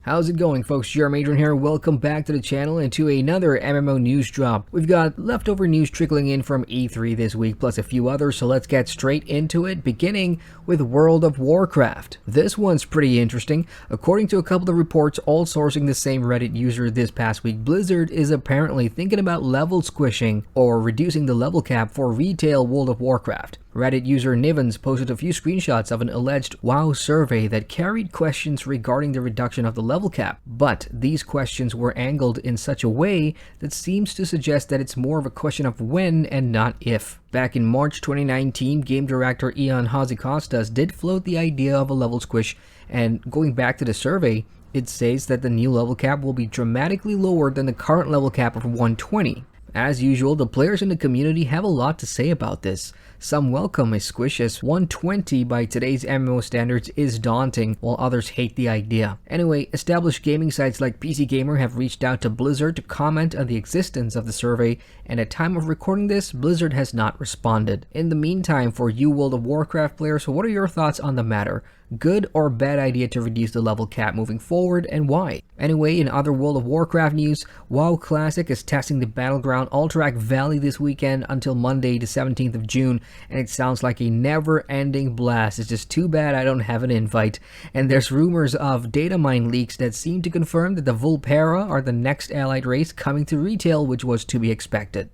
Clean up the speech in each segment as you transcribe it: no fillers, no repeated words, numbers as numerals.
How's it going, folks? Adrian here. Welcome back to the channel and to another MMO news drop. We've got leftover news trickling in from E3 this week, plus a few others, so let's get straight into it, beginning with World of Warcraft. This one's pretty interesting. According to a couple of reports, all sourcing the same Reddit user this past week, Blizzard is apparently thinking about level squishing or reducing the level cap for retail World of Warcraft. Reddit user Nivens posted a few screenshots of an alleged WoW survey that carried questions regarding the reduction of the level cap, but these questions were angled in such a way that seems to suggest that it's more of a question of when and not if. Back in March 2019, game director Ian Hazzikostas did float the idea of a level squish, and going back to the survey, it says that the new level cap will be dramatically lower than the current level cap of 120. As usual, the players in the community have a lot to say about this. Some welcome a squish, as 120 by today's MMO standards is daunting, while others hate the idea. Anyway, established gaming sites like PC Gamer have reached out to Blizzard to comment on the existence of the survey, and at time of recording this, Blizzard has not responded. In the meantime, for you World of Warcraft players, what are your thoughts on the matter? Good or bad idea to reduce the level cap moving forward, and why? Anyway, in other World of Warcraft news, WoW Classic is testing the Battleground Alterac Valley this weekend until Monday the 17th of June, and it sounds like a never-ending blast. It's just too bad I don't have an invite. And there's rumors of data mine leaks that seem to confirm that the Vulpera are the next allied race coming to retail, which was to be expected.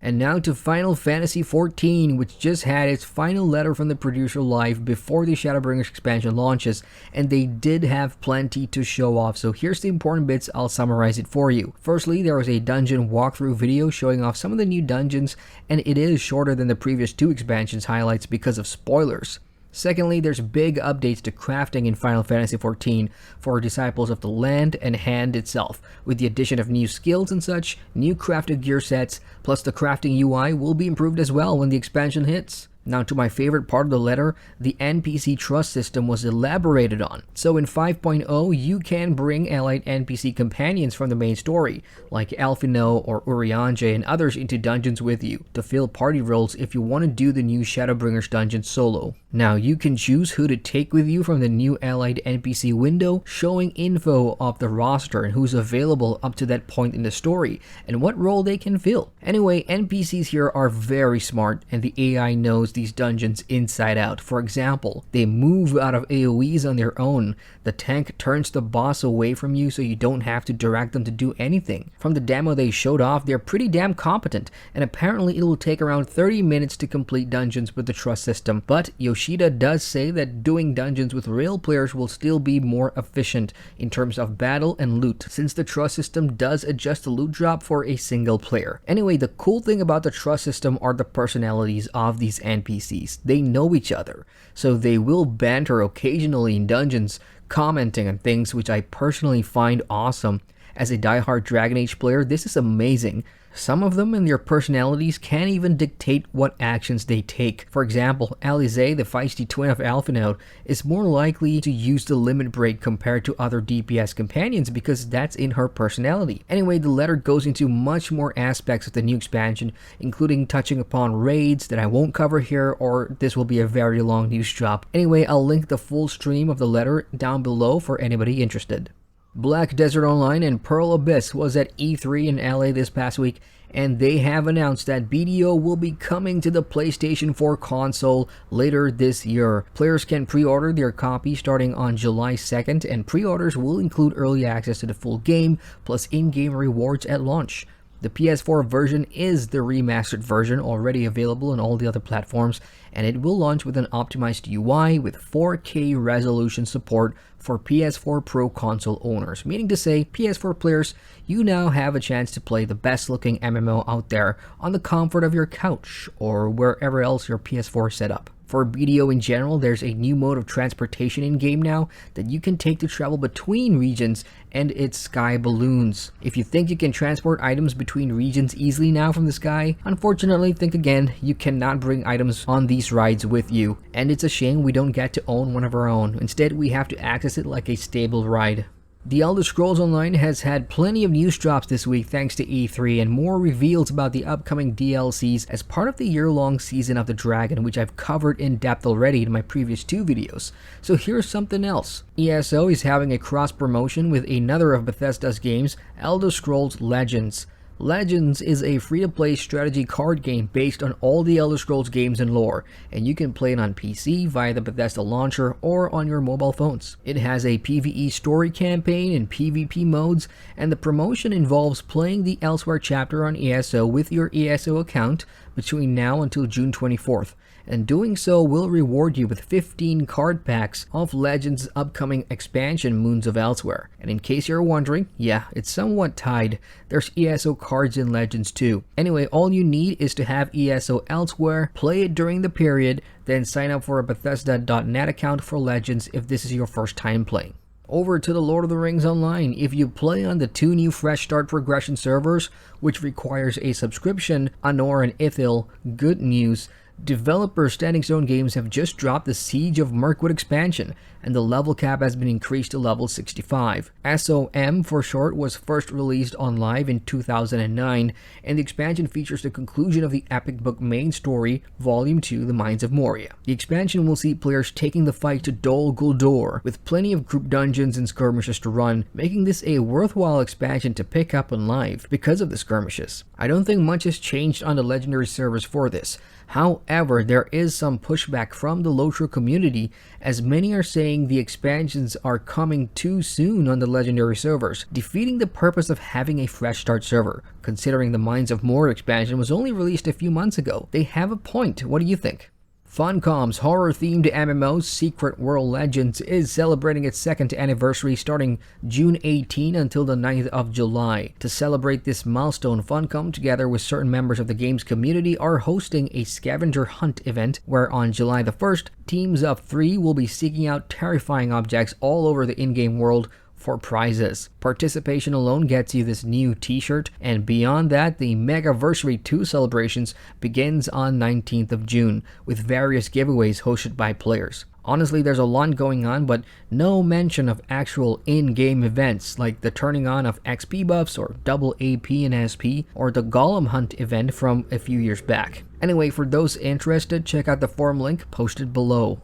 And now to Final Fantasy XIV, which just had its final letter from the producer live before the Shadowbringers expansion launches, and they did have plenty to show off, so here's the important bits. I'll summarize it for you. Firstly, there was a dungeon walkthrough video showing off some of the new dungeons, and it is shorter than the previous two expansions highlights because of spoilers. Secondly, there's big updates to crafting in Final Fantasy XIV for Disciples of the Land and Hand itself, with the addition of new skills and such, new crafted gear sets, plus the crafting UI will be improved as well when the expansion hits. Now to my favorite part of the letter, the NPC trust system was elaborated on. So in 5.0, you can bring allied NPC companions from the main story, like Alphinaud or Urianger and others, into dungeons with you to fill party roles if you want to do the new Shadowbringers dungeon solo. Now you can choose who to take with you from the new allied NPC window, showing info of the roster and who's available up to that point in the story and what role they can fill. Anyway, NPCs here are very smart, and the AI knows these dungeons inside out. For example, they move out of AoEs on their own. The tank turns the boss away from you so you don't have to direct them to do anything. From the demo they showed off, they're pretty damn competent, and apparently it will take around 30 minutes to complete dungeons with the trust system. But Yoshida does say that doing dungeons with real players will still be more efficient in terms of battle and loot, since the trust system does adjust the loot drop for a single player. Anyway, the cool thing about the trust system are the personalities of these NPCs. They know each other, so they will banter occasionally in dungeons, commenting on things, which I personally find awesome. As a diehard Dragon Age player, this is amazing. Some of them and their personalities can even dictate what actions they take. For example, Alisaie, the feisty twin of Alphinaud, is more likely to use the limit break compared to other DPS companions because that's in her personality. Anyway, the letter goes into much more aspects of the new expansion, including touching upon raids that I won't cover here, or this will be a very long news drop. Anyway, I'll link the full stream of the letter down below for anybody interested. Black Desert Online and Pearl Abyss was at E3 in LA this past week, and they have announced that BDO will be coming to the PlayStation 4 console later this year. Players can pre-order their copy starting on July 2nd, and pre-orders will include early access to the full game, plus in-game rewards at launch. The PS4 version is the remastered version, already available on all the other platforms, and it will launch with an optimized UI with 4K resolution support for PS4 Pro console owners, meaning to say, PS4 players, you now have a chance to play the best looking MMO out there on the comfort of your couch or wherever else your PS4 is set up. For BDO in general, there's a new mode of transportation in-game now that you can take to travel between regions, and it's sky balloons. If you think you can transport items between regions easily now from the sky, unfortunately think again, you cannot bring items on these rides with you, and it's a shame we don't get to own one of our own. Instead, we have to access it like a stable ride. The Elder Scrolls Online has had plenty of news drops this week thanks to E3 and more reveals about the upcoming DLCs as part of the year-long season of the Dragon, which I've covered in depth already in my previous 2 videos. So here's something else. ESO is having a cross-promotion with another of Bethesda's games, Elder Scrolls Legends. Legends is a free-to-play strategy card game based on all the Elder Scrolls games and lore, and you can play it on PC via the Bethesda launcher or on your mobile phones. It has a PvE story campaign and PvP modes, and the promotion involves playing the Elsewhere chapter on ESO with your ESO account between now until June 24th. And doing so will reward you with 15 card packs of Legends' upcoming expansion, Moons of Elsewhere. And in case you're wondering, yeah, it's somewhat tied. There's ESO cards in Legends too. Anyway, all you need is to have ESO Elsewhere, play it during the period, then sign up for a Bethesda.net account for Legends if this is your first time playing. Over to the Lord of the Rings Online. If you play on the 2 new Fresh Start progression servers, which requires a subscription, Anor and Ithil, good news. Developer Standing Stone Games have just dropped the Siege of Mirkwood expansion, and the level cap has been increased to level 65. SOM for short was first released on live in 2009, and the expansion features the conclusion of the epic book main story, Volume 2, The Mines of Moria. The expansion will see players taking the fight to Dol Guldur, with plenty of group dungeons and skirmishes to run, making this a worthwhile expansion to pick up on live because of the skirmishes. I don't think much has changed on the legendary servers for this. However, there is some pushback from the LOTRO community, as many are saying the expansions are coming too soon on the legendary servers, defeating the purpose of having a fresh start server. Considering the Mines of Moria expansion was only released a few months ago, they have a point. What do you think? Funcom's horror-themed MMO Secret World Legends is celebrating its 2nd anniversary starting June 18 until the 9th of July. To celebrate this milestone, Funcom, together with certain members of the game's community, are hosting a scavenger hunt event where on July the 1st, teams of 3 will be seeking out terrifying objects all over the in-game world for prizes. Participation alone gets you this new t-shirt, and beyond that, the Megaversary 2 celebrations begins on 19th of June, with various giveaways hosted by players. Honestly, there's a lot going on, but no mention of actual in-game events like the turning on of XP buffs or double AP and SP, or the Golem Hunt event from a few years back. Anyway, for those interested, check out the forum link posted below.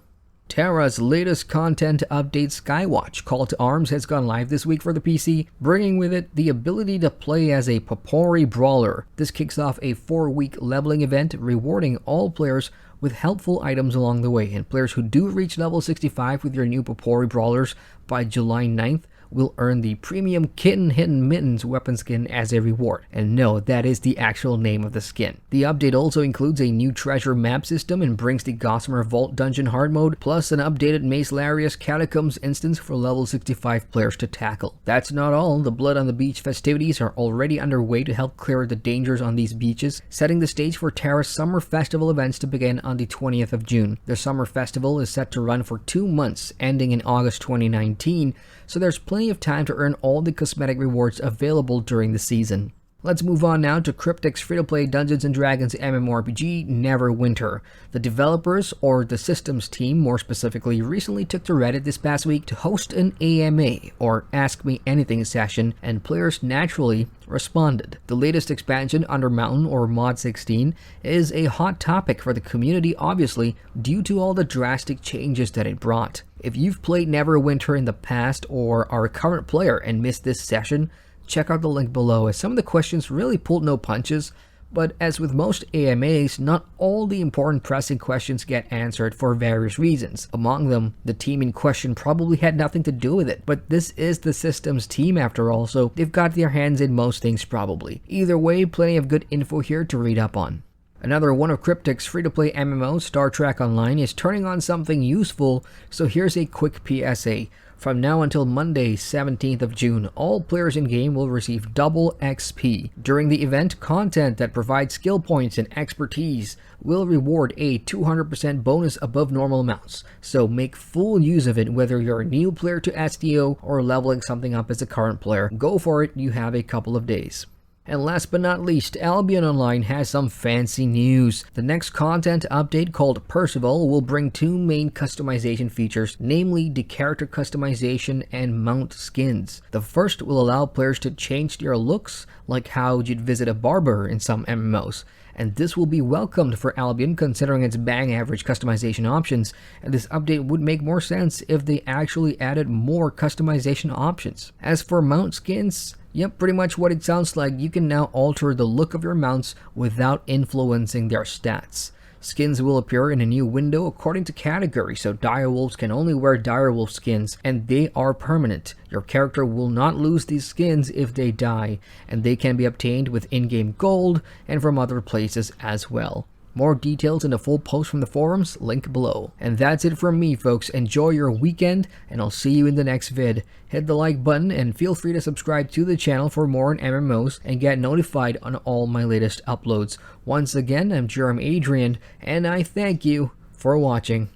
TERA's latest content update, Skywatch Call to Arms, has gone live this week for the PC, bringing with it the ability to play as a POPORI brawler. This kicks off a 4-week leveling event, rewarding all players with helpful items along the way, and players who do reach level 65 with your new POPORI brawlers by July 9th will earn the premium Kitten Hidden Mittens weapon skin as a reward. And no, that is the actual name of the skin. The update also includes a new treasure map system and brings the Gossamer Vault Dungeon hard mode, plus an updated Mace Larius Catacombs instance for level 65 players to tackle. That's not all. The Blood on the Beach festivities are already underway to help clear the dangers on these beaches, setting the stage for TERA's Summer Festival events to begin on the 20th of June. The Summer Festival is set to run for 2 months, ending in August 2019, so there's plenty of time to earn all the cosmetic rewards available during the season. Let's move on now to Cryptic's free-to-play Dungeons & Dragons MMORPG, Neverwinter. The developers, or the systems team more specifically, recently took to Reddit this past week to host an AMA, or Ask Me Anything session, and players naturally responded. The latest expansion, Undermountain or Mod 16, is a hot topic for the community, obviously, due to all the drastic changes that it brought. If you've played Neverwinter in the past or are a current player and missed this session, check out the link below, as some of the questions really pulled no punches, but as with most AMAs, not all the important pressing questions get answered for various reasons. Among them, the team in question probably had nothing to do with it, but this is the systems team after all, so they've got their hands in most things probably. Either way, plenty of good info here to read up on. Another one of Cryptic's free-to-play MMO, Star Trek Online, is turning on something useful, so here's a quick PSA. From now until Monday, 17th of June, all players in-game will receive double XP. During the event, content that provides skill points and expertise will reward a 200% bonus above normal amounts, so make full use of it whether you're a new player to STO or leveling something up as a current player. Go for it, you have a couple of days. And last but not least, Albion Online has some fancy news. The next content update, called Percival, will bring two main customization features, namely the character customization and mount skins. The first will allow players to change their looks, like how you'd visit a barber in some MMOs. And this will be welcomed for Albion considering its bang average customization options, and this update would make more sense if they actually added more customization options. As for mount skins, yep, pretty much what it sounds like. You can now alter the look of your mounts without influencing their stats. Skins will appear in a new window according to category, so direwolves can only wear direwolf skins, and they are permanent. Your character will not lose these skins if they die, and they can be obtained with in-game gold and from other places as well. More details in the full post from the forums, link below. And that's it from me, folks. Enjoy your weekend, and I'll see you in the next vid. Hit the like button and feel free to subscribe to the channel for more on MMOs and get notified on all my latest uploads. Once again, I'm Adrian, and I thank you for watching.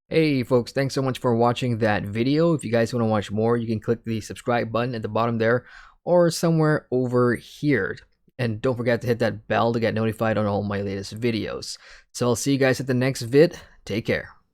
Hey folks, thanks so much for watching that video. If you guys want to watch more, you can click the subscribe button at the bottom there or somewhere over here. And don't forget to hit that bell to get notified on all my latest videos. So I'll see you guys at the next vid. Take care.